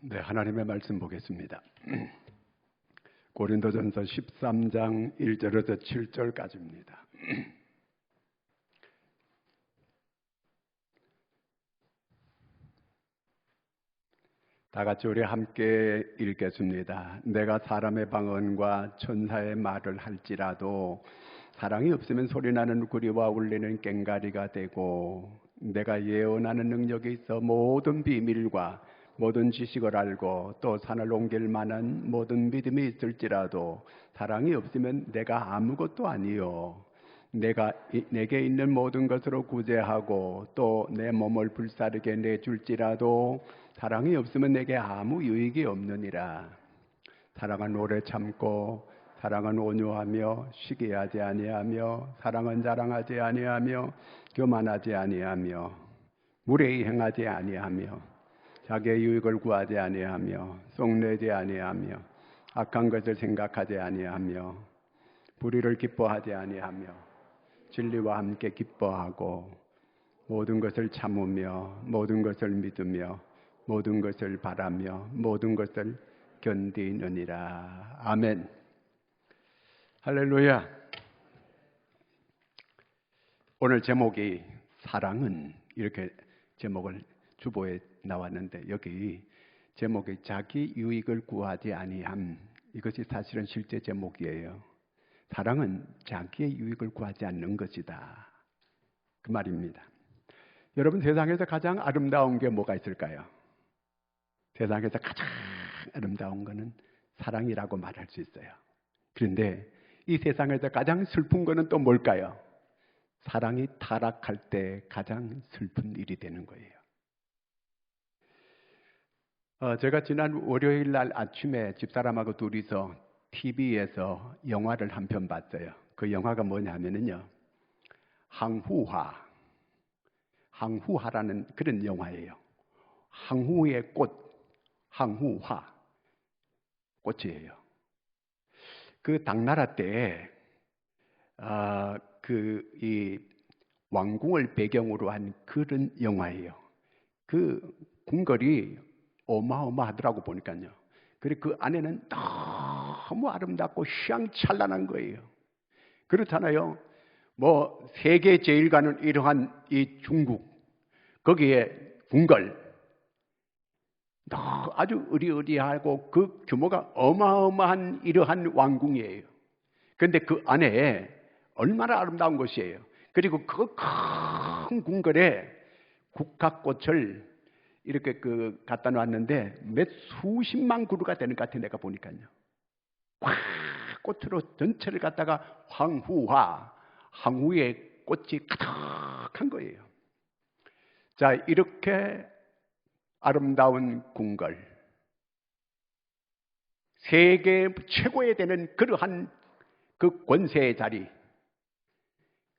네, 하나님의 말씀 보겠습니다. 고린도전서 13장 1절에서 7절까지입니다. 다 같이 우리 함께 읽겠습니다. 내가 사람의 방언과 천사의 말을 할지라도 사랑이 없으면 소리나는 구리와 울리는 꽹과리가 되고, 내가 예언하는 능력이 있어 모든 비밀과 모든 지식을 알고 또 산을 옮길 만한 모든 믿음이 있을지라도 사랑이 없으면 내가 아무것도 아니요. 내게 있는 모든 것으로 구제하고 또 내 몸을 불사르게 내줄지라도 사랑이 없으면 내게 아무 유익이 없느니라. 사랑은 오래 참고, 사랑은 온유하며 시기하지 아니하며, 사랑은 자랑하지 아니하며 교만하지 아니하며, 무례히 행하지 아니하며, 자기의 유익을 구하지 아니하며, 속내지 아니하며, 악한 것을 생각하지 아니하며, 불의를 기뻐하지 아니하며, 진리와 함께 기뻐하고, 모든 것을 참으며, 모든 것을 믿으며, 모든 것을 바라며, 모든 것을 견디느니라. 아멘. 할렐루야. 오늘 제목이 사랑은, 이렇게 제목을 주보에 나왔는데, 여기 제목이 자기 유익을 구하지 아니함, 이것이 사실은 실제 제목이에요. 사랑은 자기의 유익을 구하지 않는 것이다, 그 말입니다. 여러분, 세상에서 가장 아름다운 게 뭐가 있을까요? 세상에서 가장 아름다운 것은 사랑이라고 말할 수 있어요. 그런데 이 세상에서 가장 슬픈 것은 또 뭘까요? 사랑이 타락할 때 가장 슬픈 일이 되는 거예요. 제가 지난 월요일 날 아침에 집사람하고 둘이서 TV에서 영화를 한 편 봤어요. 그 영화가 뭐냐면요, 항후하라는 그런 영화예요. 항후의 꽃, 항후화, 꽃이에요. 그 당나라 때 이 왕궁을 배경으로 한 그런 영화예요. 그 궁궐이 어마어마하더라고 보니까요. 그리고 그 안에는 너무 아름답고 휘황찬란한 거예요. 그렇잖아요. 뭐 세계 제일가는 이러한 이 중국, 거기에 궁궐 아주 으리으리하고 그 규모가 어마어마한 이러한 왕궁이에요. 그런데 그 안에 얼마나 아름다운 것이에요. 그리고 그 큰 궁궐에 국화꽃을 이렇게 갖다 놨는데 몇 수십만 그루가 되는 것 같아요. 내가 보니까요. 꽃으로 전체를 갖다가 항후의 꽃이 가득한 거예요. 자, 이렇게 아름다운 궁궐, 세계 최고에 되는 그러한 그 권세의 자리,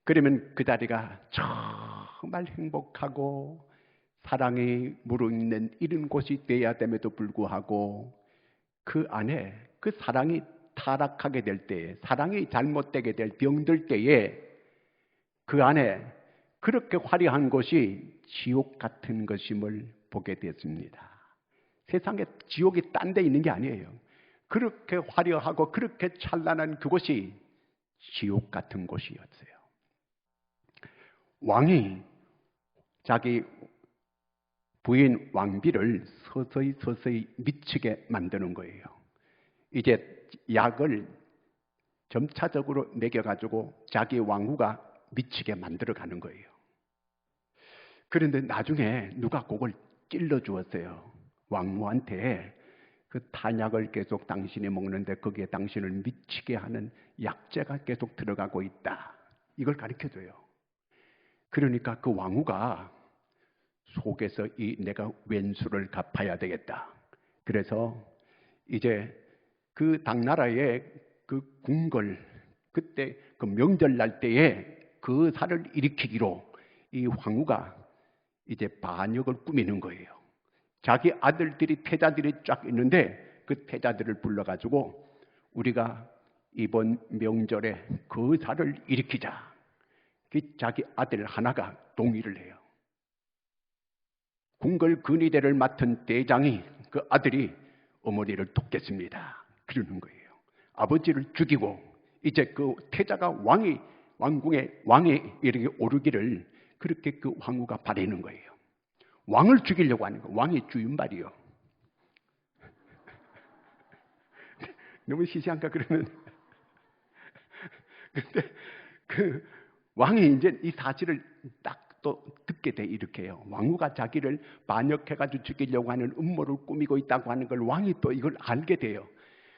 그러면 그 자리가 정말 행복하고 사랑이 무르익는 이런 곳이 되어야 됨에도 불구하고, 그 안에 그 사랑이 타락하게 될 때에, 사랑이 잘못되게 될 병들 때에 그 안에 그렇게 화려한 곳이 지옥 같은 것임을 보게 됐습니다. 세상에 지옥이 딴 데 있는 게 아니에요. 그렇게 화려하고 그렇게 찬란한 그곳이 지옥 같은 곳이었어요. 왕이 자기 부인 왕비를 서서히 미치게 만드는 거예요. 이제 약을 점차적으로 먹여가지고 자기 왕후가 미치게 만들어가는 거예요. 그런데 나중에 누가 그걸 찔러 주었어요. 왕후한테 그 탄약을 계속 당신이 먹는데 거기에 당신을 미치게 하는 약재가 계속 들어가고 있다, 이걸 가르쳐줘요. 그러니까 그 왕후가 속에서 내가 왼수를 갚아야 되겠다. 그래서 이제 그 당나라의 그 궁궐, 그때 그 명절날 때에 그 살을 일으키기로 이 황후가 이제 반역을 꾸미는 거예요. 자기 아들들이, 태자들이 쫙 있는데 그 태자들을 불러가지고 우리가 이번 명절에 그 살을 일으키자. 자기 아들 하나가 동의를 해요. 궁궐 근위대를 맡은 대장이 그 아들이 어머니를 돕겠습니다. 그러는 거예요. 아버지를 죽이고 이제 그 태자가 왕궁의 왕에 이렇게 오르기를 그렇게 그 황후가 바라는 거예요. 왕을 죽이려고 하는 거예요. 왕의 주윤발이요. 너무 시시한가 그러면. 근데 그 왕이 이제 이 사실을 딱 또 듣게 돼 이렇게요. 왕후가 자기를 반역해가지고 죽이려고 하는 음모를 꾸미고 있다고 하는 걸 왕이 또 이걸 알게 돼요.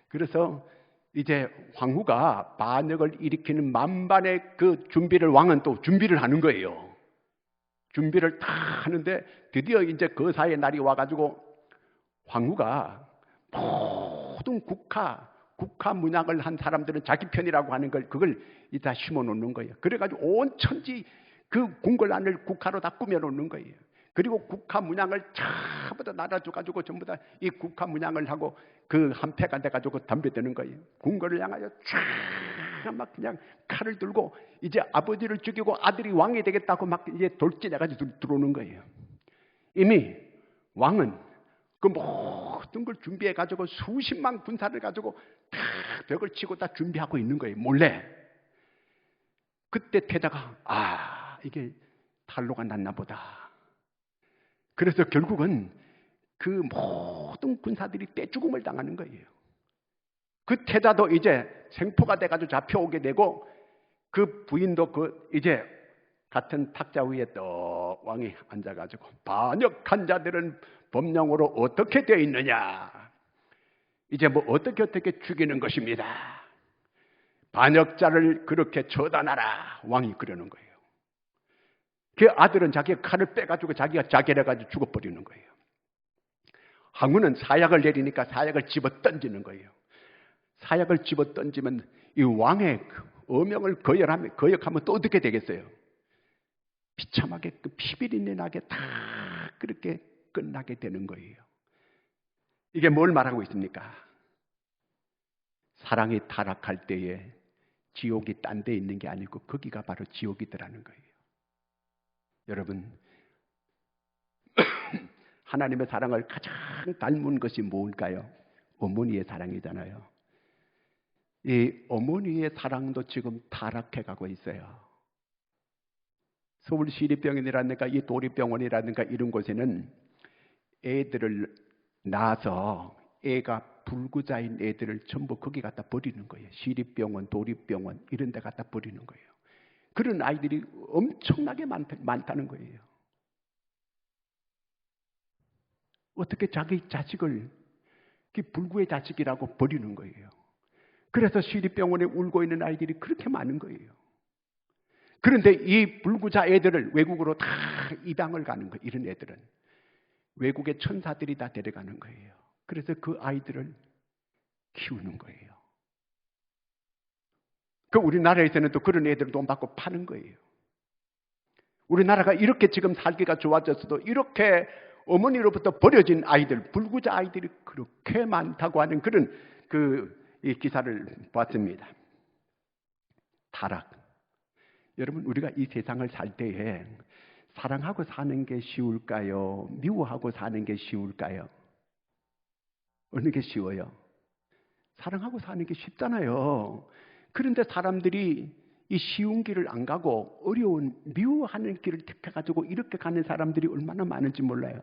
그래서 이제 황후가 반역을 일으키는 만반의 그 준비를 왕은 또 준비를 하는 거예요. 준비를 다 하는데 드디어 이제 그 사이에 날이 와가지고 황후가 모든 국가 문양을 한 사람들은 자기 편이라고 하는 걸 그걸 다 심어 놓는 거예요. 그래가지고 온 천지 그 궁궐안을 국화로 다 꾸며 놓는 거예요. 그리고 국화 문양을 전부 다 날아줘가지고 전부 다 이 국화 문양을 하고 그 한패가 돼가지고 덤벼드는 거예요. 궁궐을 향하여 쫙 막 그냥 칼을 들고 이제 아버지를 죽이고 아들이 왕이 되겠다고 막 이제 돌진해가지고 들어오는 거예요. 이미 왕은 그 모든 걸 준비해가지고 수십만 군사를 가지고 다 벽을 치고 다 준비하고 있는 거예요. 몰래. 그때 태자가 이게 탄로가 났나 보다. 그래서 결국은 그 모든 군사들이 떼죽음을 당하는 거예요. 그 태자도 이제 생포가 돼가지고 잡혀오게 되고 그 부인도 그 이제 같은 탁자 위에 또 왕이 앉아가지고 반역한 자들은 법령으로 어떻게 되어 있느냐. 이제 뭐 어떻게 죽이는 것입니다. 반역자를 그렇게 처단하라. 왕이 그러는 거예요. 그 아들은 자기가 칼을 빼가지고 자기가 자결해가지고 죽어버리는 거예요. 황후는 사약을 내리니까 사약을 집어 던지는 거예요. 사약을 집어 던지면 이 왕의 어명을 거역하면 또 어떻게 되겠어요? 비참하게 그 피비린내 나게 다 그렇게 끝나게 되는 거예요. 이게 뭘 말하고 있습니까? 사랑이 타락할 때에 지옥이 딴 데 있는 게 아니고 거기가 바로 지옥이더라는 거예요. 여러분, 하나님의 사랑을 가장 닮은 것이 뭘까요? 어머니의 사랑이잖아요. 이 어머니의 사랑도 지금 타락해 가고 있어요. 서울시립병원이라든가 이 도립병원이라든가 이런 곳에는 애들을 낳아서 애가 불구자인 애들을 전부 거기 갖다 버리는 거예요. 시립병원, 도립병원 이런 데 갖다 버리는 거예요. 그런 아이들이 엄청나게 많다는 거예요. 어떻게 자기 자식을 불구의 자식이라고 버리는 거예요. 그래서 시립병원에 울고 있는 아이들이 그렇게 많은 거예요. 그런데 이 불구자 애들을 외국으로 다 입양을 가는 거예요. 이런 애들은 외국의 천사들이 다 데려가는 거예요. 그래서 그 아이들을 키우는 거예요. 그 우리나라에서는 또 그런 애들을 돈 받고 파는 거예요. 우리나라가 이렇게 지금 살기가 좋아졌어도 이렇게 어머니로부터 버려진 아이들, 불구자 아이들이 그렇게 많다고 하는 그런 이 기사를 봤습니다. 타락. 여러분, 우리가 이 세상을 살 때에 사랑하고 사는 게 쉬울까요? 미워하고 사는 게 쉬울까요? 어느 게 쉬워요? 사랑하고 사는 게 쉽잖아요. 그런데 사람들이 이 쉬운 길을 안 가고 어려운 미워하는 길을 택해가지고 이렇게 가는 사람들이 얼마나 많은지 몰라요.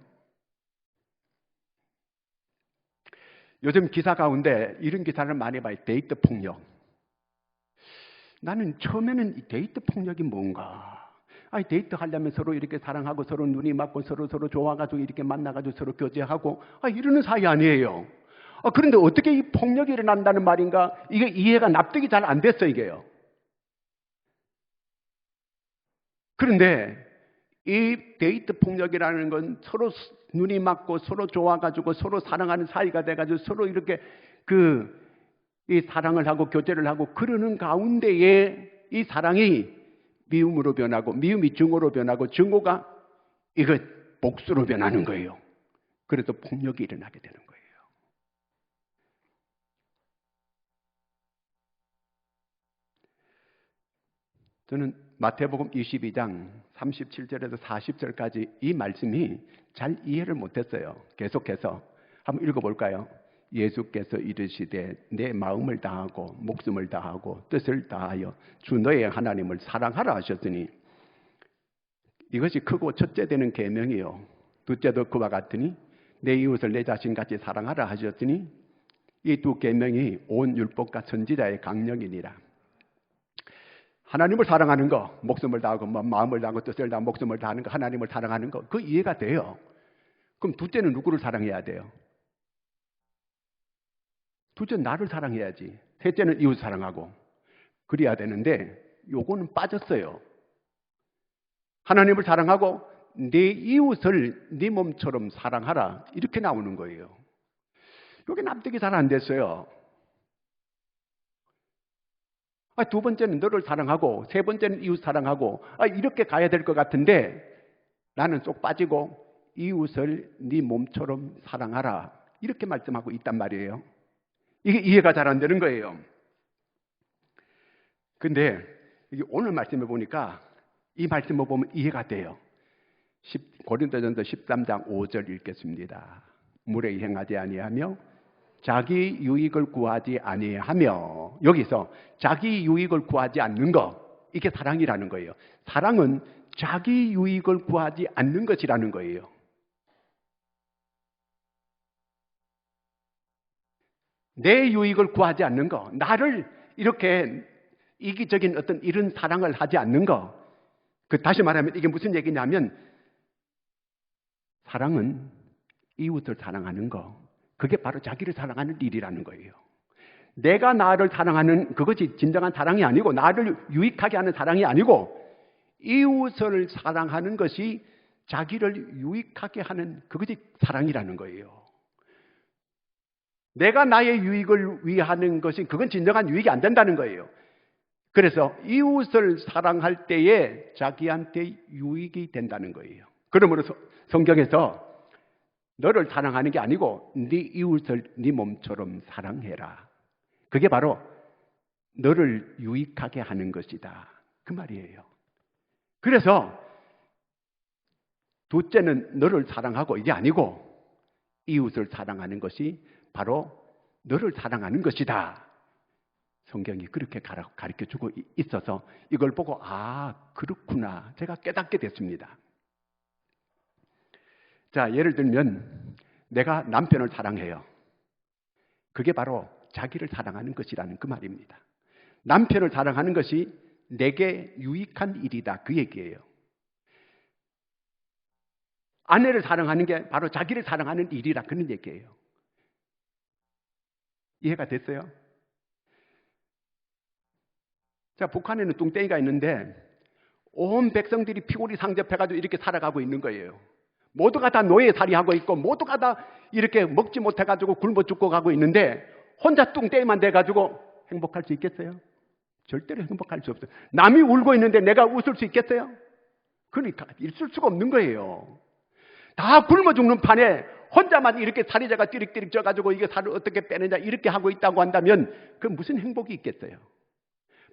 요즘 기사 가운데 이런 기사를 많이 봐요. 데이트 폭력. 나는 처음에는 이 데이트 폭력이 뭔가? 데이트 하려면 서로 이렇게 사랑하고 서로 눈이 맞고 서로 좋아가지고 이렇게 만나가지고 서로 교제하고 이러는 사이 아니에요. 그런데 어떻게 이 폭력이 일어난다는 말인가? 이게 이해가 납득이 잘 안 됐어 이게요. 그런데 이 데이트 폭력이라는 건 서로 눈이 맞고 서로 좋아가지고 서로 사랑하는 사이가 돼가지고 서로 이렇게 이 사랑을 하고 교제를 하고 그러는 가운데에 이 사랑이 미움으로 변하고 미움이 증오로 변하고 증오가 이거 복수로 변하는 거예요. 그래서 폭력이 일어나게 되는 거예요. 저는 마태복음 22장 37절에서 40절까지 이 말씀이 잘 이해를 못했어요. 계속해서 한번 읽어볼까요? 예수께서 이르시되 내 마음을 다하고 목숨을 다하고 뜻을 다하여 주 너의 하나님을 사랑하라 하셨으니 이것이 크고 첫째 되는 계명이요. 둘째도 그와 같으니 내 이웃을 내 자신같이 사랑하라 하셨으니 이 두 계명이 온 율법과 선지자의 강령이니라. 하나님을 사랑하는 거, 목숨을 다하고 마음을 다하고 뜻을 다하고 목숨을 다하는 거, 하나님을 사랑하는 거, 그 이해가 돼요. 그럼 둘째는 누구를 사랑해야 돼요? 둘째는 나를 사랑해야지. 셋째는 이웃 사랑하고 그래야 되는데 요거는 빠졌어요. 하나님을 사랑하고 네 이웃을 네 몸처럼 사랑하라 이렇게 나오는 거예요. 이게 납득이 잘 안 됐어요. 두 번째는 너를 사랑하고 세 번째는 이웃 사랑하고 이렇게 가야 될 것 같은데 나는 쏙 빠지고 이웃을 네 몸처럼 사랑하라 이렇게 말씀하고 있단 말이에요. 이게 이해가 잘 안 되는 거예요. 근데 오늘 말씀을 보니까 이 말씀을 보면 이해가 돼요. 고린도전서 13장 5절 읽겠습니다. 물에 행하지 아니하며 자기 유익을 구하지 아니하며, 여기서 자기 유익을 구하지 않는 것, 이게 사랑이라는 거예요. 사랑은 자기 유익을 구하지 않는 것이라는 거예요. 내 유익을 구하지 않는 것, 나를 이렇게 이기적인 어떤 이런 사랑을 하지 않는 것. 다시 말하면 이게 무슨 얘기냐면 사랑은 이웃을 사랑하는 것, 그게 바로 자기를 사랑하는 일이라는 거예요. 내가 나를 사랑하는 그것이 진정한 사랑이 아니고, 나를 유익하게 하는 사랑이 아니고, 이웃을 사랑하는 것이 자기를 유익하게 하는 그것이 사랑이라는 거예요. 내가 나의 유익을 위하는 것이 그건 진정한 유익이 안 된다는 거예요. 그래서 이웃을 사랑할 때에 자기한테 유익이 된다는 거예요. 그러므로 성경에서 너를 사랑하는 게 아니고 네 이웃을 네 몸처럼 사랑해라. 그게 바로 너를 유익하게 하는 것이다. 그 말이에요. 그래서 둘째는 너를 사랑하고 이게 아니고 이웃을 사랑하는 것이 바로 너를 사랑하는 것이다. 성경이 그렇게 가르쳐주고 있어서 이걸 보고 그렇구나 제가 깨닫게 됐습니다. 자, 예를 들면 내가 남편을 사랑해요. 그게 바로 자기를 사랑하는 것이라는 그 말입니다. 남편을 사랑하는 것이 내게 유익한 일이다 그 얘기예요. 아내를 사랑하는 게 바로 자기를 사랑하는 일이라 그런 얘기예요. 이해가 됐어요? 자, 북한에는 뚱땡이가 있는데 온 백성들이 피골이 상접해가지고 이렇게 살아가고 있는 거예요. 모두가 다 노예살이하고 있고 모두가 다 이렇게 먹지 못해가지고 굶어 죽고 가고 있는데 혼자 뚱땡이만 돼가지고 행복할 수 있겠어요? 절대로 행복할 수 없어요. 남이 울고 있는데 내가 웃을 수 있겠어요? 그러니까 있을 수가 없는 거예요. 다 굶어 죽는 판에 혼자만 이렇게 살이자가 띠릭띠릭 쪄가지고 이게 살을 어떻게 빼느냐 이렇게 하고 있다고 한다면 그 무슨 행복이 있겠어요?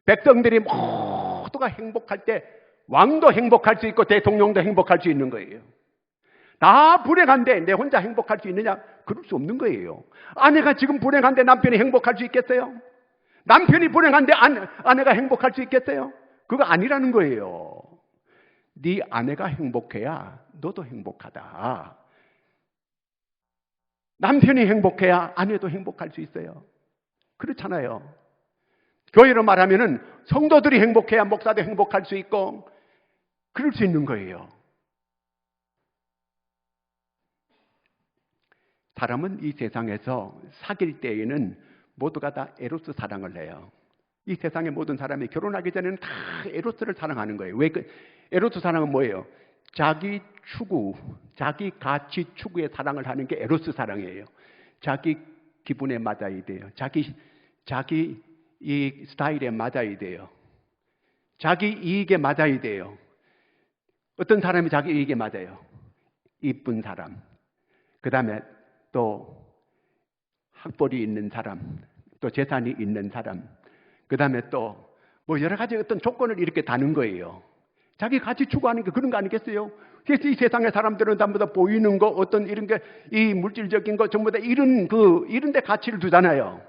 백성들이 모두가 행복할 때 왕도 행복할 수 있고 대통령도 행복할 수 있는 거예요. 다 불행한데 내 혼자 행복할 수 있느냐? 그럴 수 없는 거예요. 아내가 지금 불행한데 남편이 행복할 수 있겠어요? 남편이 불행한데 아내가 행복할 수 있겠어요? 그거 아니라는 거예요. 네 아내가 행복해야 너도 행복하다. 남편이 행복해야 아내도 행복할 수 있어요. 그렇잖아요. 교회로 말하면은 성도들이 행복해야 목사도 행복할 수 있고 그럴 수 있는 거예요. 사람은 이 세상에서 사귈 때에는 모두가 다 에로스 사랑을 해요. 이 세상의 모든 사람이 결혼하기 전에는 다 에로스를 사랑하는 거예요. 왜 에로스 사랑은 뭐예요? 자기 추구, 자기 가치 추구에 사랑을 하는 게 에로스 사랑이에요. 자기 기분에 맞아야 돼요. 자기 이 스타일에 맞아야 돼요. 자기 이익에 맞아야 돼요. 어떤 사람이 자기 이익에 맞아요? 이쁜 사람, 그 다음에 또 학벌이 있는 사람, 또 재산이 있는 사람, 그 다음에 또 뭐 여러 가지 어떤 조건을 이렇게 다는 거예요. 자기 가치 추구하는 게 그런 거 아니겠어요? 그래서 이 세상의 사람들은 전부 다 보이는 거, 어떤 이런 게, 이 물질적인 거 전부 다 이런 데 가치를 두잖아요.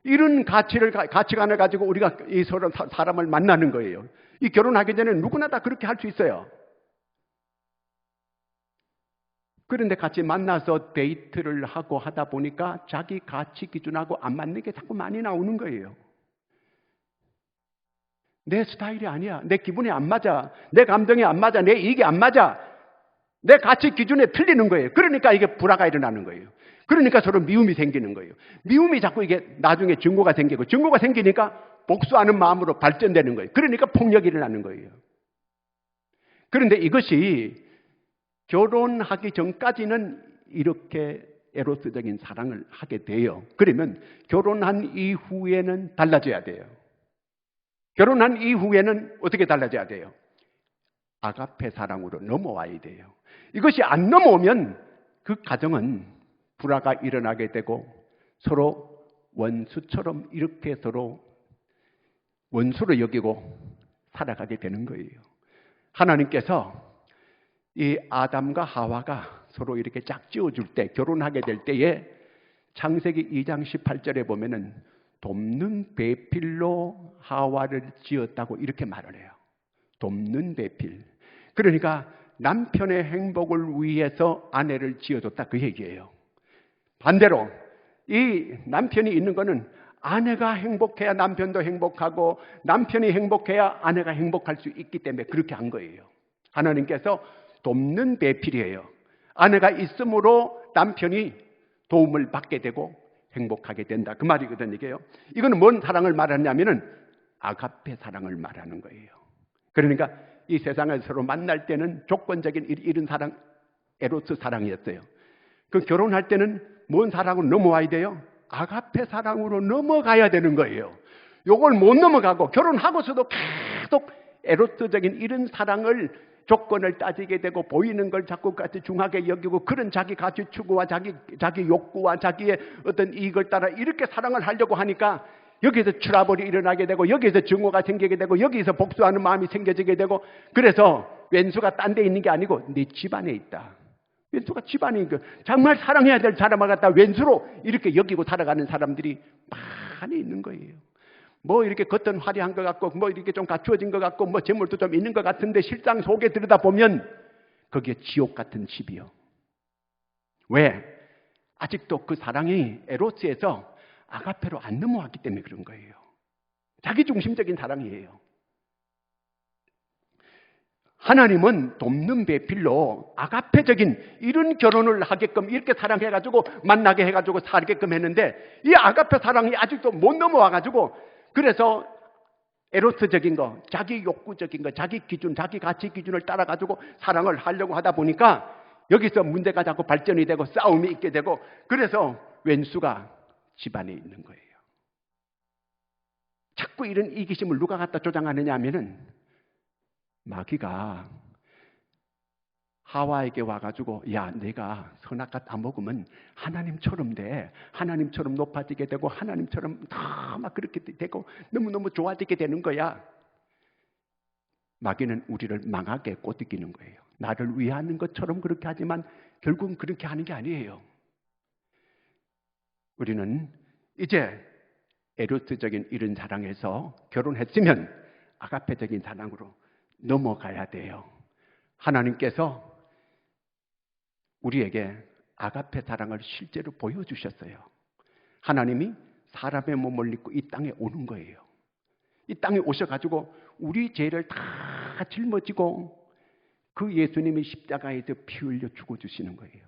이런 가치관을 가지고 우리가 이 서로 사람을 만나는 거예요. 이 결혼하기 전에 누구나 다 그렇게 할 수 있어요. 그런데 같이 만나서 데이트를 하고 하다 보니까 자기 가치 기준하고 안 맞는 게 자꾸 많이 나오는 거예요. 내 스타일이 아니야. 내 기분이 안 맞아. 내 감정이 안 맞아. 내 이익이 안 맞아. 내 가치 기준에 틀리는 거예요. 그러니까 이게 불화가 일어나는 거예요. 그러니까 서로 미움이 생기는 거예요. 미움이 자꾸 이게 나중에 증오가 생기고, 증오가 생기니까 복수하는 마음으로 발전되는 거예요. 그러니까 폭력이 일어나는 거예요. 그런데 이것이 결혼하기 전까지는 이렇게 에로스적인 사랑을 하게 돼요. 그러면 결혼한 이후에는 달라져야 돼요. 결혼한 이후에는 어떻게 달라져야 돼요? 아가페 사랑으로 넘어와야 돼요. 이것이 안 넘어오면 그 가정은 불화가 일어나게 되고 서로 원수처럼 이렇게 서로 원수로 여기고 살아가게 되는 거예요. 하나님께서 이 아담과 하와가 서로 이렇게 짝지어줄 때, 결혼하게 될 때에 창세기 2장 18절에 보면은 돕는 배필로 하와를 지었다고 이렇게 말을 해요. 돕는 배필. 그러니까 남편의 행복을 위해서 아내를 지어줬다 그 얘기예요. 반대로 이 남편이 있는 거는 아내가 행복해야 남편도 행복하고 남편이 행복해야 아내가 행복할 수 있기 때문에 그렇게 한 거예요. 하나님께서 돕는 배필이에요. 아내가 있으므로 남편이 도움을 받게 되고 행복하게 된다. 그 말이거든요. 이게요. 이거는 뭔 사랑을 말하냐면은 아가페 사랑을 말하는 거예요. 그러니까 이 세상에서 서로 만날 때는 조건적인 이런 사랑, 에로스 사랑이었어요. 그 결혼할 때는 뭔 사랑으로 넘어와야 돼요? 아가페 사랑으로 넘어가야 되는 거예요. 요걸 못 넘어가고 결혼하고서도 계속 에로스적인 이런 사랑을 조건을 따지게 되고 보이는 걸 자꾸 같이 중하게 여기고 그런 자기 가치 추구와 자기 욕구와 자기의 어떤 이익을 따라 이렇게 사랑을 하려고 하니까 여기서 트러블이 일어나게 되고 여기서 증오가 생기게 되고 여기서 복수하는 마음이 생겨지게 되고 그래서 왼수가 딴 데 있는 게 아니고 네 집안에 있다. 왼수가 집안에 있는 거 정말 사랑해야 될 사람을 갖다 왼수로 이렇게 여기고 살아가는 사람들이 많이 있는 거예요. 뭐 이렇게 겉은 화려한 것 같고 뭐 이렇게 좀 갖추어진 것 같고 뭐 재물도 좀 있는 것 같은데 실상 속에 들여다보면 그게 지옥 같은 집이요. 왜? 아직도 그 사랑이 에로스에서 아가페로 안 넘어왔기 때문에 그런 거예요. 자기중심적인 사랑이에요. 하나님은 돕는 배필로 아가페적인 이런 결혼을 하게끔 이렇게 사랑해가지고 만나게 해가지고 살게끔 했는데 이 아가페 사랑이 아직도 못 넘어와가지고 그래서 에로스적인 거, 자기 욕구적인 거, 자기 기준, 자기 가치 기준을 따라가지고 사랑을 하려고 하다 보니까 여기서 문제가 자꾸 발전이 되고 싸움이 있게 되고 그래서 왼수가 집안에 있는 거예요. 자꾸 이런 이기심을 누가 갖다 조장하느냐 하면은 마귀가 하와에게 와가지고 야 내가 선악과 다 먹으면 하나님처럼 돼. 하나님처럼 높아지게 되고 하나님처럼 다 막 그렇게 되고 너무너무 좋아지게 되는 거야. 마귀는 우리를 망하게 꼬드기는 거예요. 나를 위하는 것처럼 그렇게 하지만 결국은 그렇게 하는 게 아니에요. 우리는 이제 에로스적인 이런 사랑에서 결혼했으면 아가페적인 사랑으로 넘어가야 돼요. 하나님께서 우리에게 아가페 사랑을 실제로 보여주셨어요. 하나님이 사람의 몸을 입고 이 땅에 오는 거예요. 이 땅에 오셔가지고 우리 죄를 다 짊어지고 그 예수님이 십자가에서 피 흘려 죽어주시는 거예요.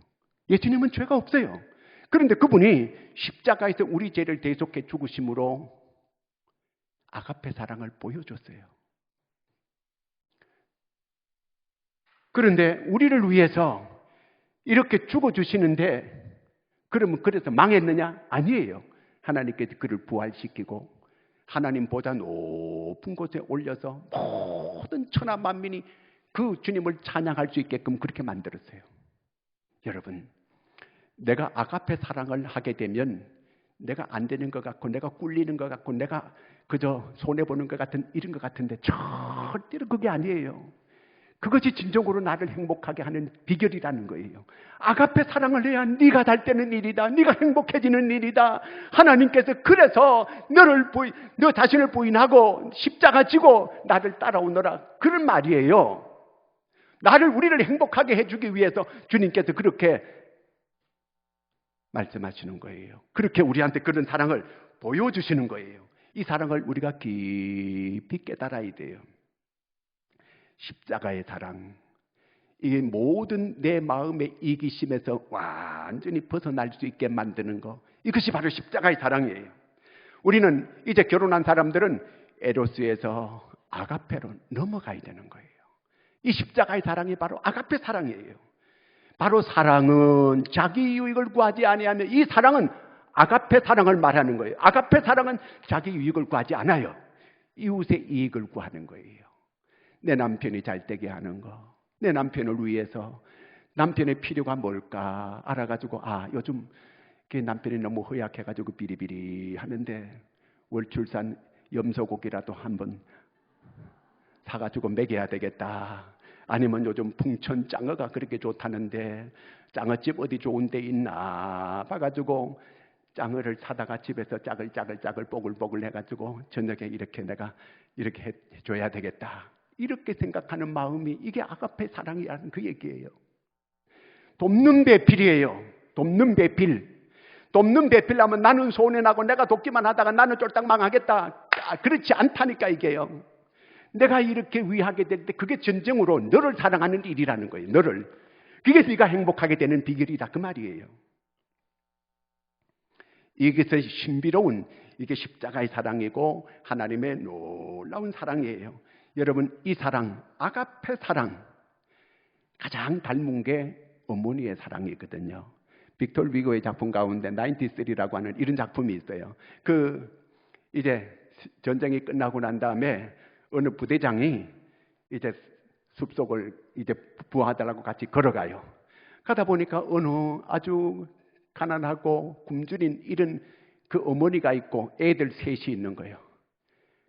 예수님은 죄가 없어요. 그런데 그분이 십자가에서 우리 죄를 대속해 죽으심으로 아가페 사랑을 보여줬어요. 그런데 우리를 위해서 이렇게 죽어주시는데 그러면 그래서 망했느냐? 아니에요. 하나님께서 그를 부활시키고 하나님 보좌 높은 곳에 올려서 모든 천하 만민이 그 주님을 찬양할 수 있게끔 그렇게 만들었어요. 여러분, 내가 아가페 사랑을 하게 되면 내가 안 되는 것 같고 내가 꿀리는 것 같고 내가 그저 손해보는 것 같은 이런 것 같은데 절대로 그게 아니에요. 그것이 진정으로 나를 행복하게 하는 비결이라는 거예요. 아가페 사랑을 해야 네가 잘 되는 일이다. 네가 행복해지는 일이다. 하나님께서 그래서 너 자신을 부인하고 십자가 지고 나를 따라오너라. 그런 말이에요. 우리를 행복하게 해주기 위해서 주님께서 그렇게 말씀하시는 거예요. 그렇게 우리한테 그런 사랑을 보여주시는 거예요. 이 사랑을 우리가 깊이 깨달아야 돼요. 십자가의 사랑. 이게 모든 내 마음의 이기심에서 완전히 벗어날 수 있게 만드는 거. 이것이 바로 십자가의 사랑이에요. 우리는 이제 결혼한 사람들은 에로스에서 아가페로 넘어가야 되는 거예요. 이 십자가의 사랑이 바로 아가페 사랑이에요. 바로 사랑은 자기 유익을 구하지 아니하며 이 사랑은 아가페 사랑을 말하는 거예요. 아가페 사랑은 자기 유익을 구하지 않아요. 이웃의 이익을 구하는 거예요. 내 남편이 잘 되게 하는 거, 내 남편을 위해서 남편의 필요가 뭘까 알아가지고 요즘 남편이 너무 허약해가지고 비리비리 하는데 월출산 염소고기라도 한번 사가지고 먹여야 되겠다. 아니면 요즘 풍천 장어가 그렇게 좋다는데 장어집 어디 좋은 데 있나 봐가지고 장어를 사다가 집에서 짜글짜글 뽀글뽀글 해가지고 저녁에 이렇게 내가 이렇게 해줘야 되겠다. 이렇게 생각하는 마음이 이게 아가페 사랑이라는 그 얘기예요. 돕는 배필이에요. 돕는 배필. 돕는 배필하면 나는 손해나고 내가 돕기만 하다가 나는 쫄딱 망하겠다. 그렇지 않다니까 이게요. 내가 이렇게 위하게 될 때 그게 진정으로 너를 사랑하는 일이라는 거예요. 너를. 그게 네가 행복하게 되는 비결이다 그 말이에요. 이것이 신비로운 이게 십자가의 사랑이고 하나님의 놀라운 사랑이에요. 여러분 이 사랑, 아가페 사랑 가장 닮은 게 어머니의 사랑이거든요. 빅토르 위고의 작품 가운데 93라고 하는 이런 작품이 있어요. 이제 전쟁이 끝나고 난 다음에 어느 부대장이 이제 숲속을 이제 부하들하고 같이 걸어가요. 가다 보니까 어느 아주 가난하고 굶주린 이런 그 어머니가 있고 애들 셋이 있는 거예요.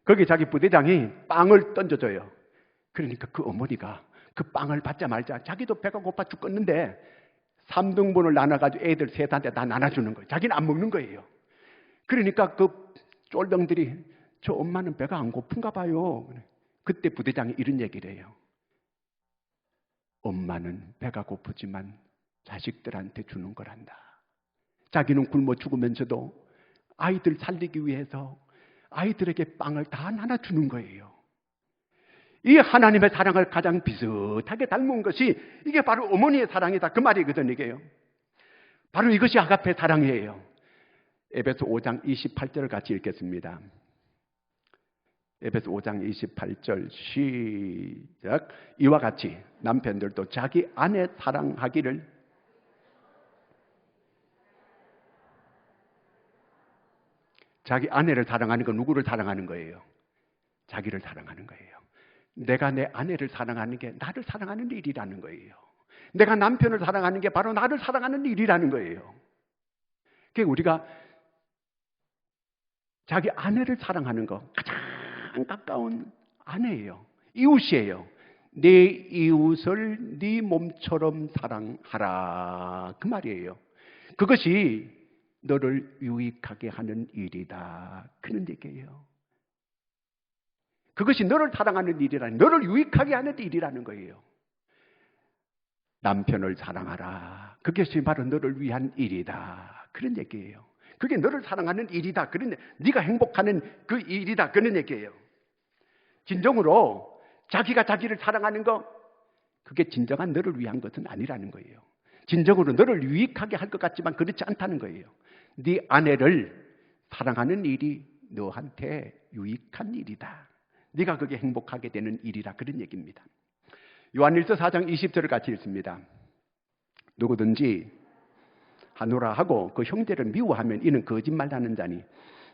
거기 자기 부대장이 빵을 던져줘요. 그러니까 그 어머니가 그 빵을 받자마자 자기도 배가 고파 죽겠는데 3등분을 나눠가지고 애들 셋한테 다 나눠주는 거예요. 자기는 안 먹는 거예요. 그러니까 그 쫄병들이 저 엄마는 배가 안 고픈가 봐요. 그때 부대장이 이런 얘기를 해요. 엄마는 배가 고프지만 자식들한테 주는 거란다. 자기는 굶어 죽으면서도 아이들 살리기 위해서 아이들에게 빵을 다 나눠주는 거예요. 이 하나님의 사랑을 가장 비슷하게 닮은 것이 이게 바로 어머니의 사랑이다 그 말이거든요. 이게요. 바로 이것이 아가페 사랑이에요. 에베소 5장 28절을 같이 읽겠습니다. 에베소 5장 28절 시작. 이와 같이 남편들도 자기 아내 사랑하기를. 자기 아내를 사랑하는 건 누구를 사랑하는 거예요? 자기를 사랑하는 거예요. 내가 내 아내를 사랑하는 게 나를 사랑하는 일이라는 거예요. 내가 남편을 사랑하는 게 바로 나를 사랑하는 일이라는 거예요. 그러니까 우리가 자기 아내를 사랑하는 거 가장 가까운 아내예요. 이웃이에요. 내 이웃을 네 몸처럼 사랑하라 그 말이에요. 그것이 너를 유익하게 하는 일이다 그런 얘기예요. 그것이 너를 사랑하는 일이라는, 너를 유익하게 하는 일이라는 거예요. 남편을 사랑하라. 그것이 바로 너를 위한 일이다 그런 얘기예요. 그게 너를 사랑하는 일이다. 네가 행복하는 그 일이다 그런 얘기예요. 진정으로 자기가 자기를 사랑하는 거 그게 진정한 너를 위한 것은 아니라는 거예요. 진정으로 너를 유익하게 할 것 같지만 그렇지 않다는 거예요. 네 아내를 사랑하는 일이 너한테 유익한 일이다. 네가 그게 행복하게 되는 일이라 그런 얘기입니다. 요한일서 4장 20절을 같이 읽습니다. 누구든지 하노라 하고 그 형제를 미워하면 이는 거짓말하는 자니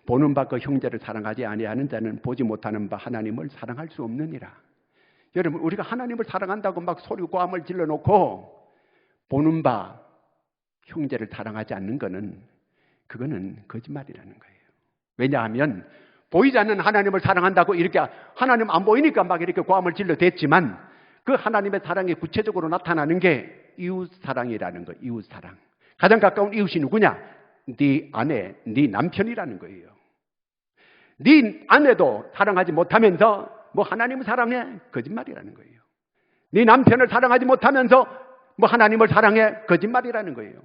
보는 바 그 형제를 사랑하지 아니하는 자는 보지 못하는 바 하나님을 사랑할 수 없느니라. 여러분 우리가 하나님을 사랑한다고 막 소리고함을 질러놓고 보는 바 형제를 사랑하지 않는 것은 그거는 거짓말이라는 거예요. 왜냐하면 보이지 않는 하나님을 사랑한다고 이렇게 하나님 안 보이니까 막 이렇게 고함을 질러댔지만 그 하나님의 사랑이 구체적으로 나타나는 게 이웃 사랑이라는 거예요. 이웃 사랑. 가장 가까운 이웃이 누구냐? 네 아내, 네 남편이라는 거예요. 네 아내도 사랑하지 못하면서 뭐 하나님을 사랑해? 거짓말이라는 거예요. 네 남편을 사랑하지 못하면서 뭐 하나님을 사랑해? 거짓말이라는 거예요.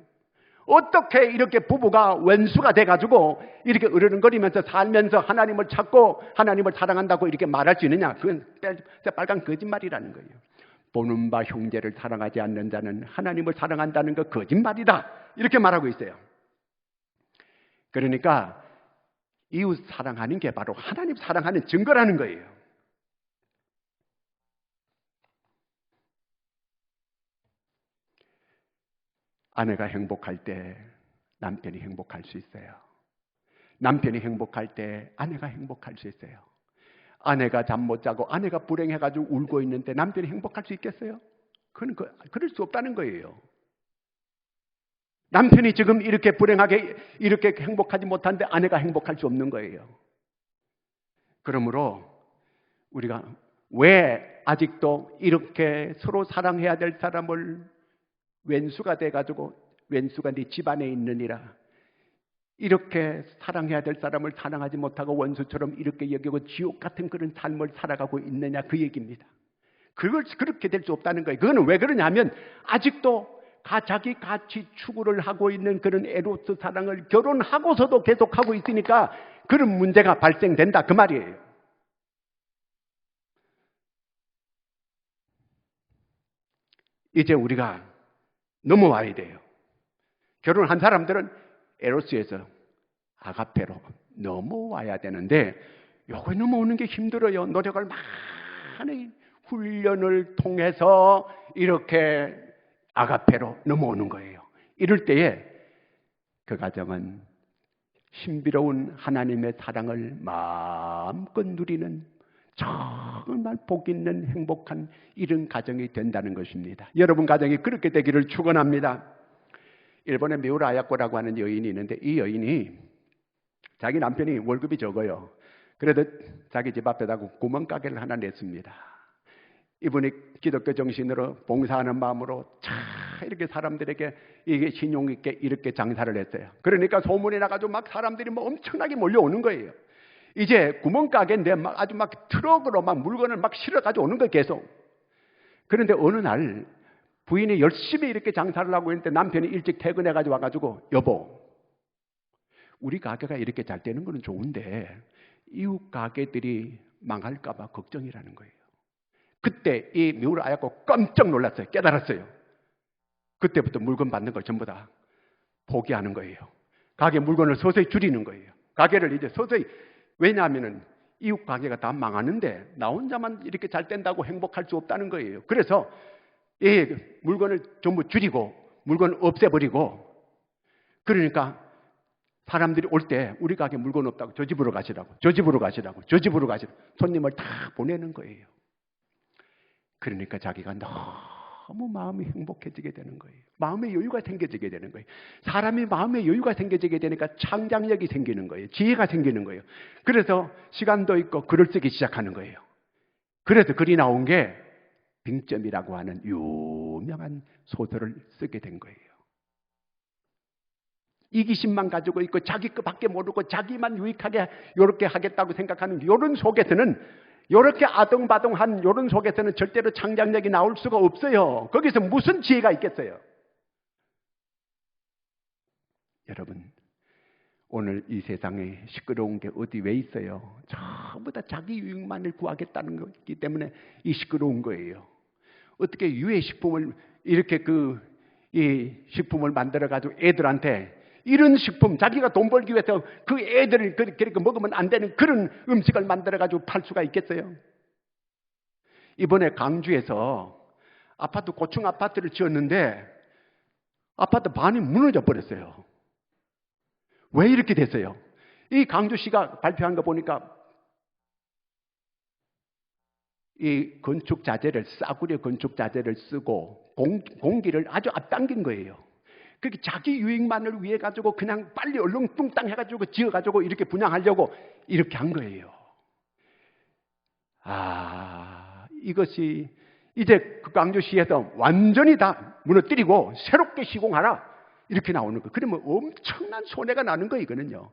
어떻게 이렇게 부부가 원수가 돼가지고 이렇게 으르렁거리면서 살면서 하나님을 찾고 하나님을 사랑한다고 이렇게 말할 수 있느냐? 그건 빨간 거짓말이라는 거예요. 보는 바 형제를 사랑하지 않는 자는 하나님을 사랑한다는 거 거짓말이다. 이렇게 말하고 있어요. 그러니까 이웃 사랑하는 게 바로 하나님 사랑하는 증거라는 거예요. 아내가 행복할 때 남편이 행복할 수 있어요. 남편이 행복할 때 아내가 행복할 수 있어요. 아내가 잠 못 자고 아내가 불행해가지고 울고 있는데 남편이 행복할 수 있겠어요? 그럴 수 없다는 거예요. 남편이 지금 이렇게 불행하게 이렇게 행복하지 못한데 아내가 행복할 수 없는 거예요. 그러므로 우리가 왜 아직도 이렇게 서로 사랑해야 될 사람을 왼수가 돼가지고 왼수가 네 집안에 있느니라 이렇게 사랑해야 될 사람을 사랑하지 못하고 원수처럼 이렇게 여기고 지옥 같은 그런 삶을 살아가고 있느냐 그 얘기입니다. 그걸 그렇게 될 수 없다는 거예요. 그거는 왜 그러냐면 아직도 자기 가치 추구를 하고 있는 그런 에로스 사랑을 결혼하고서도 계속하고 있으니까 그런 문제가 발생된다 그 말이에요. 이제 우리가 넘어와야 돼요. 결혼한 사람들은 에로스에서 아가페로 넘어와야 되는데 요거 넘어오는 게 힘들어요. 노력을 많이 훈련을 통해서 이렇게 아가페로 넘어오는 거예요. 이럴 때에 그 가정은 신비로운 하나님의 사랑을 마음껏 누리는 정말 복 있는 행복한 이런 가정이 된다는 것입니다. 여러분 가정이 그렇게 되기를 축원합니다. 일본에 미우라 아야코라고 하는 여인이 있는데 이 여인이 자기 남편이 월급이 적어요. 그래도 자기 집 앞에다 구멍가게를 하나 냈습니다. 이분이 기독교 정신으로 봉사하는 마음으로 참 이렇게 사람들에게 이게 신용 있게 이렇게 장사를 했어요. 그러니까 소문이 나가지고 막 사람들이 뭐 엄청나게 몰려오는 거예요. 이제 구멍가게인데 막 아주 막 트럭으로 막 물건을 막 실어가지고 오는 거예요, 계속. 그런데 어느 날 부인이 열심히 이렇게 장사를 하고 있는데 남편이 일찍 퇴근해가지고 와가지고 여보, 우리 가게가 이렇게 잘 되는 거는 좋은데 이웃 가게들이 망할까봐 걱정이라는 거예요. 그때 이 미우라 아야코 깜짝 놀랐어요. 깨달았어요. 그때부터 물건 받는 걸 전부 다 포기하는 거예요. 가게 물건을 서서히 줄이는 거예요. 가게를 이제 서서히, 왜냐하면은 이웃 가게가 다 망하는데 나 혼자만 이렇게 잘 된다고 행복할 수 없다는 거예요. 그래서 이 물건을 전부 줄이고 물건을 없애버리고, 그러니까 사람들이 올 때 우리 가게 물건 없다고 저 집으로 가시라고, 저 집으로 가시라고, 저 집으로 가시라고 손님을 다 보내는 거예요. 그러니까 자기가 너무 마음이 행복해지게 되는 거예요. 마음의 여유가 생겨지게 되는 거예요. 사람이 마음의 여유가 생겨지게 되니까 창작력이 생기는 거예요. 지혜가 생기는 거예요. 그래서 시간도 있고 글을 쓰기 시작하는 거예요. 그래서 글이 나온 게 빙점이라고 하는 유명한 소설을 쓰게 된 거예요. 이기심만 가지고 있고 자기 것밖에 모르고 자기만 유익하게 이렇게 하겠다고 생각하는 이런 속에서는, 이렇게 아동바동한 이런 속에서는 절대로 창작력이 나올 수가 없어요. 거기서 무슨 지혜가 있겠어요? 여러분, 오늘 이 세상에 시끄러운 게 어디 왜 있어요? 전부 다 자기 유익만을 구하겠다는 거기 때문에 이 시끄러운 거예요. 어떻게 유해식품을 이렇게 이 식품을 만들어가지고 애들한테 이런 식품, 자기가 돈 벌기 위해서 그 애들을 그렇게 먹으면 안 되는 그런 음식을 만들어가지고 팔 수가 있겠어요? 이번에 강주에서 고층 아파트를 지었는데 아파트 반이 무너져 버렸어요. 왜 이렇게 됐어요? 이 강주시가 발표한 거 보니까 이 건축 자재를, 싸구려 건축 자재를 쓰고 공기를 아주 앞당긴 거예요. 그렇게 자기 유익만을 위해 가지고 그냥 빨리 얼렁뚱땅 해가지고 지어가지고 이렇게 분양하려고 이렇게 한 거예요. 이것이 이제 그 광주시에서 완전히 다 무너뜨리고 새롭게 시공하라 이렇게 나오는 거예요. 그러면 엄청난 손해가 나는 거예요, 이거는요.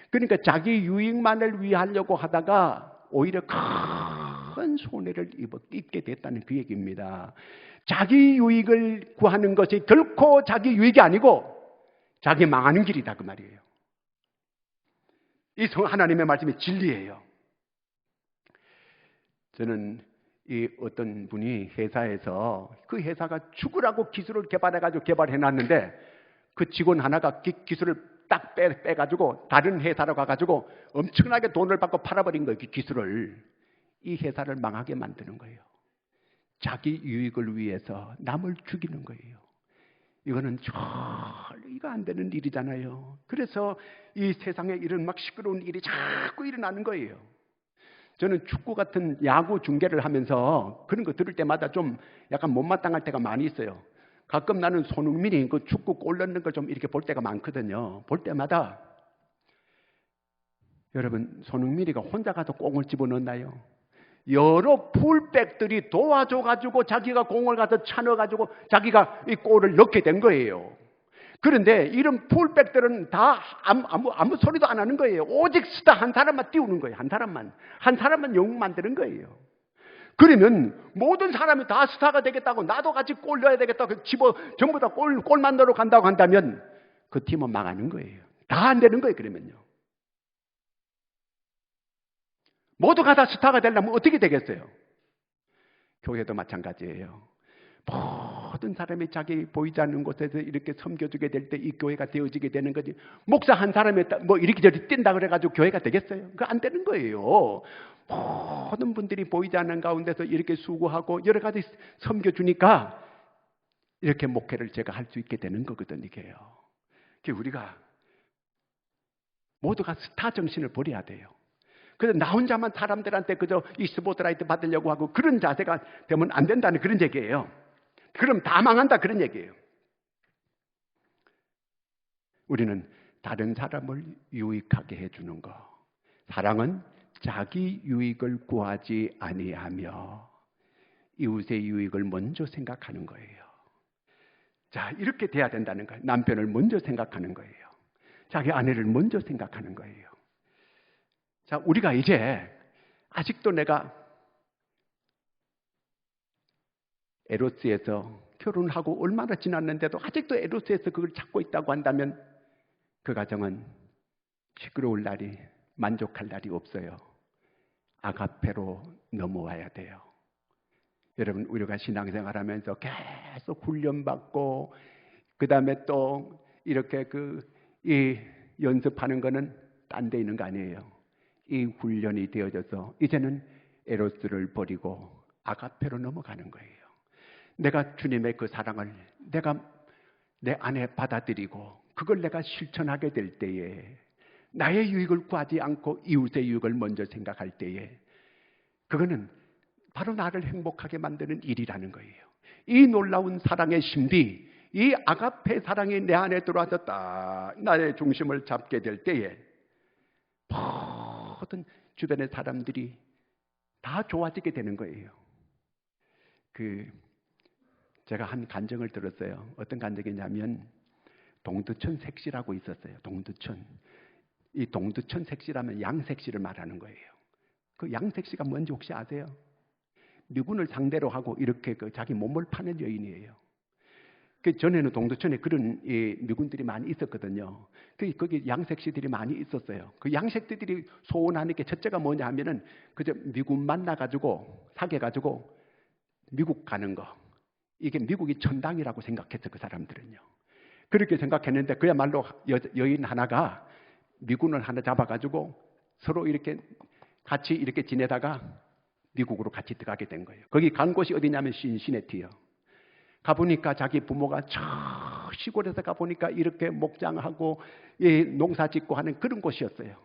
그러니까 자기 유익만을 위하려고 하다가 오히려 큰 손해를 입게 됐다는 그 얘기입니다. 자기 유익을 구하는 것이 결코 자기 유익이 아니고 자기 망하는 길이다 그 말이에요. 이 하나님의 말씀이 진리예요. 저는 이 어떤 분이 회사에서 그 회사가 죽으라고 기술을 개발해가지고 개발해놨는데 그 직원 하나가 기술을 딱 빼가지고 다른 회사로 가가지고 엄청나게 돈을 받고 팔아버린 거예요. 그 기술을. 이 회사를 망하게 만드는 거예요. 자기 유익을 위해서 남을 죽이는 거예요. 이거는 이거 안 되는 일이잖아요. 그래서 이 세상에 이런 막 시끄러운 일이 자꾸 일어나는 거예요. 저는 축구 같은 야구 중계를 하면서 그런 거 들을 때마다 좀 약간 못마땅할 때가 많이 있어요. 가끔 나는 손흥민이 그 축구 골 넣는 걸 좀 이렇게 볼 때가 많거든요. 볼 때마다 여러분, 손흥민이가 혼자 가서 공을 집어넣나요? 여러 풀백들이 도와줘가지고 자기가 공을 가서 차넣어가지고 자기가 이 골을 넣게 된 거예요. 그런데 이런 풀백들은 다 아무 소리도 안 하는 거예요. 오직 스타 한 사람만 띄우는 거예요. 한 사람만 영웅 만드는 거예요. 그러면 모든 사람이 다 스타가 되겠다고 나도 같이 골 넣어야 되겠다고 전부 다 골 만들어 간다고 한다면 그 팀은 망하는 거예요. 다 안 되는 거예요. 그러면요. 모두가 다 스타가 되려면 어떻게 되겠어요? 교회도 마찬가지예요. 모든 사람이 자기 보이지 않는 곳에서 이렇게 섬겨주게 될 때 이 교회가 되어지게 되는 거지. 목사 한 사람이 뭐 이렇게 뛴다 그래가지고 교회가 되겠어요? 그거 안 되는 거예요. 모든 분들이 보이지 않는 가운데서 이렇게 수고하고 여러 가지 섬겨주니까 이렇게 목회를 제가 할 수 있게 되는 거거든요. 이게요. 우리가 모두가 스타 정신을 버려야 돼요. 그래서 나 혼자만 사람들한테 그저 이 스포트라이트 받으려고 하고 그런 자세가 되면 안 된다는 그런 얘기예요. 그럼 다 망한다 그런 얘기예요. 우리는 다른 사람을 유익하게 해주는 거. 사랑은 자기 유익을 구하지 아니하며 이웃의 유익을 먼저 생각하는 거예요. 자, 이렇게 돼야 된다는 거예요. 남편을 먼저 생각하는 거예요. 자기 아내를 먼저 생각하는 거예요. 자, 우리가 이제 아직도 내가 에로스에서 결혼하고 얼마나 지났는데도 아직도 에로스에서 그걸 찾고 있다고 한다면 그 가정은 시끄러울 날이, 만족할 날이 없어요. 아가페로 넘어와야 돼요. 여러분, 우리가 신앙생활하면서 계속 훈련받고 그 다음에 또 이렇게 이 연습하는 거는 딴 데 있는 거 아니에요. 이 훈련이 되어져서 이제는 에로스를 버리고 아가페로 넘어가는 거예요. 내가 주님의 그 사랑을 내가 내 안에 받아들이고 그걸 내가 실천하게 될 때에 나의 유익을 구하지 않고 이웃의 유익을 먼저 생각할 때에 그거는 바로 나를 행복하게 만드는 일이라는 거예요. 이 놀라운 사랑의 신비, 이 아가페 사랑이 내 안에 들어와서 딱 나의 중심을 잡게 될 때에 모든 주변의 사람들이 다 좋아지게 되는 거예요. 제가 한 간증을 들었어요. 어떤 간증이냐면 동두천 색시라고 있었어요. 동두천. 이 동두천 색시라면 양색시를 말하는 거예요. 그 양색시가 뭔지 혹시 아세요? 미군을 상대로 하고 이렇게 자기 몸을 파는 여인이에요. 전에는 동두천에 그런 미군들이 많이 있었거든요. 거기 양색시들이 많이 있었어요. 그 양색들이 소원하는 게 첫째가 뭐냐 하면은 그저 미군 만나가지고 사귀어가지고 미국 가는 거. 이게 미국이 천당이라고 생각했어 그 사람들은요. 그렇게 생각했는데 그야말로 여인 하나가 미군을 하나 잡아가지고 서로 이렇게 같이 이렇게 지내다가 미국으로 같이 들어가게 된 거예요. 거기 간 곳이 어디냐면 신시내티요. 가보니까 자기 부모가 저 시골에서 가보니까 이렇게 목장하고 농사 짓고 하는 그런 곳이었어요.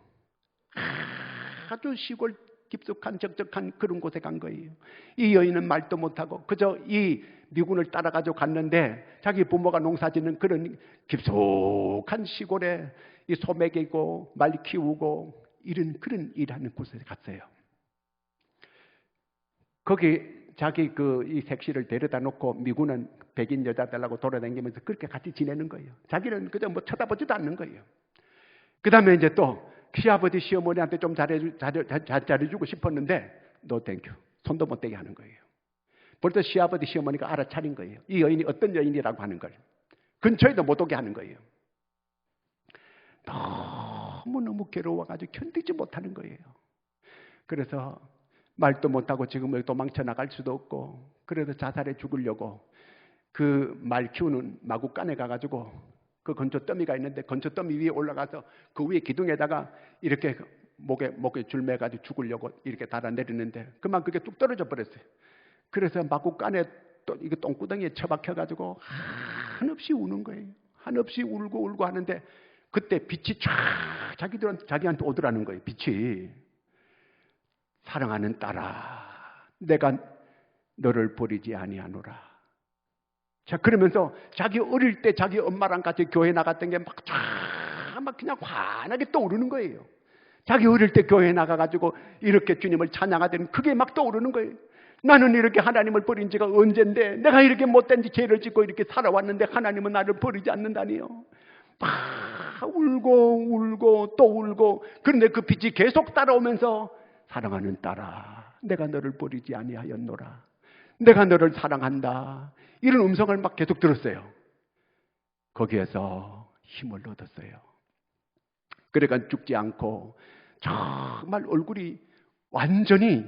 아주 시골 깊숙한 적적한 그런 곳에 간 거예요. 이 여인은 말도 못하고 그저 이 미군을 따라가지고 갔는데 자기 부모가 농사짓는 그런 깊숙한 시골에 이 소매기고 말 키우고 이런 그런 일하는 곳에 갔어요. 거기 자기 이 색시를 데려다 놓고 미군은 백인 여자들하고 돌아다니면서 그렇게 같이 지내는 거예요. 자기는 그저 뭐 쳐다보지도 않는 거예요. 그 다음에 이제 또 시아버지 시어머니한테 좀 잘해주고 싶었는데 no thank you. 손도 못 대게 하는 거예요. 벌써 시아버지 시어머니가 알아차린 거예요. 이 여인이 어떤 여인이라고 하는 걸. 근처에도 못 오게 하는 거예요. 너무너무 괴로워가지고 견디지 못하는 거예요. 그래서 말도 못하고 지금 여기 도망쳐 나갈 수도 없고 그래서 자살해 죽으려고 그 말 키우는 마구간에 가가지고 그 건초더미가 있는데 건초더미 위에 올라가서 그 위에 기둥에다가 이렇게 목에 줄 매가지고 죽으려고 이렇게 달아내리는데 그만 그게 뚝 떨어져 버렸어요. 그래서 마구간에 또 이게 똥구덩이에 처박혀가지고 한없이 우는 거예요. 한없이 울고 하는데 그때 빛이 쫙 자기한테 오더라는 거예요. 빛이. 사랑하는 딸아, 내가 너를 버리지 아니하노라. 자, 그러면서 자기 어릴 때 자기 엄마랑 같이 교회 나갔던 게 막 그냥 환하게 떠오르는 거예요. 자기 어릴 때 교회 나가가지고 이렇게 주님을 찬양하던 그게 막 떠오르는 거예요. 나는 이렇게 하나님을 버린 지가 언젠데 내가 이렇게 못된 죄를 짓고 이렇게 살아왔는데 하나님은 나를 버리지 않는다니요. 막 울고 또 울고 그런데 그 빛이 계속 따라오면서 사랑하는 딸아, 내가 너를 버리지 아니하였노라. 내가 너를 사랑한다. 이런 음성을 막 계속 들었어요. 거기에서 힘을 얻었어요. 그러니까 죽지 않고 정말 얼굴이 완전히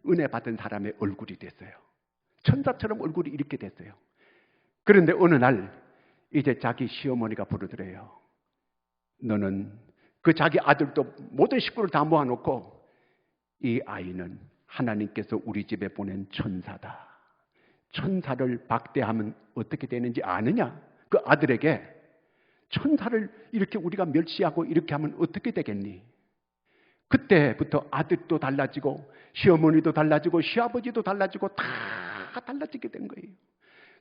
은혜 받은 사람의 얼굴이 됐어요. 천사처럼 얼굴이 이렇게 됐어요. 그런데 어느 날 이제 자기 시어머니가 부르더래요. 너는 그 자기 아들도 모든 식구를 다 모아놓고 이 아이는 하나님께서 우리 집에 보낸 천사다. 천사를 박대하면 어떻게 되는지 아느냐? 그 아들에게 천사를 이렇게 우리가 멸시하고 이렇게 하면 어떻게 되겠니? 그때부터 아들도 달라지고 시어머니도 달라지고 시아버지도 달라지고 다 달라지게 된 거예요.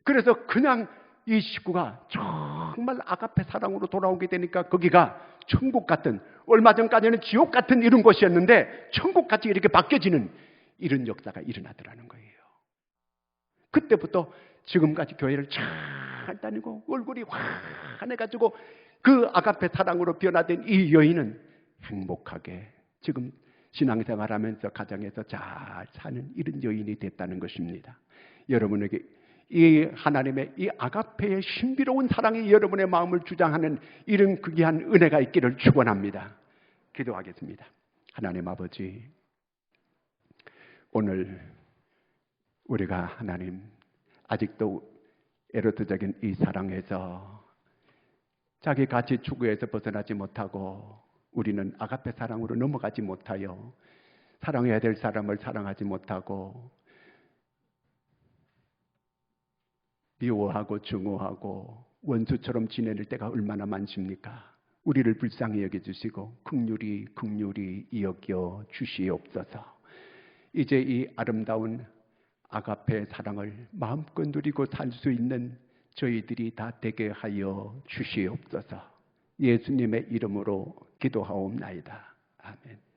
그래서 그냥 이 식구가 정말 아가페 사랑으로 돌아오게 되니까 거기가 천국 같은, 얼마 전까지는 지옥 같은 이런 곳이었는데 천국같이 이렇게 바뀌어지는 이런 역사가 일어나더라는 거예요. 그때부터 지금까지 교회를 잘 다니고 얼굴이 환해가지고 그 아가페 사랑으로 변화된 이 여인은 행복하게 지금 신앙생활하면서 가정에서 잘 사는 이런 여인이 됐다는 것입니다. 여러분에게 이 하나님의 이 아가페의 신비로운 사랑이 여러분의 마음을 주장하는 이런 귀한 은혜가 있기를 축원합니다. 기도하겠습니다. 하나님 아버지, 오늘 우리가 하나님 아직도 에로트적인 이 사랑에서 자기 가치 추구에서 벗어나지 못하고 우리는 아가페 사랑으로 넘어가지 못하여 사랑해야 될 사람을 사랑하지 못하고 미워하고 증오하고 원수처럼 지낼 때가 얼마나 많습니까? 우리를 불쌍히 여겨주시고 긍휼히 여겨 주시옵소서. 이제 이 아름다운 아가페의 사랑을 마음껏 누리고 살 수 있는 저희들이 다 되게 하여 주시옵소서. 예수님의 이름으로 기도하옵나이다. 아멘.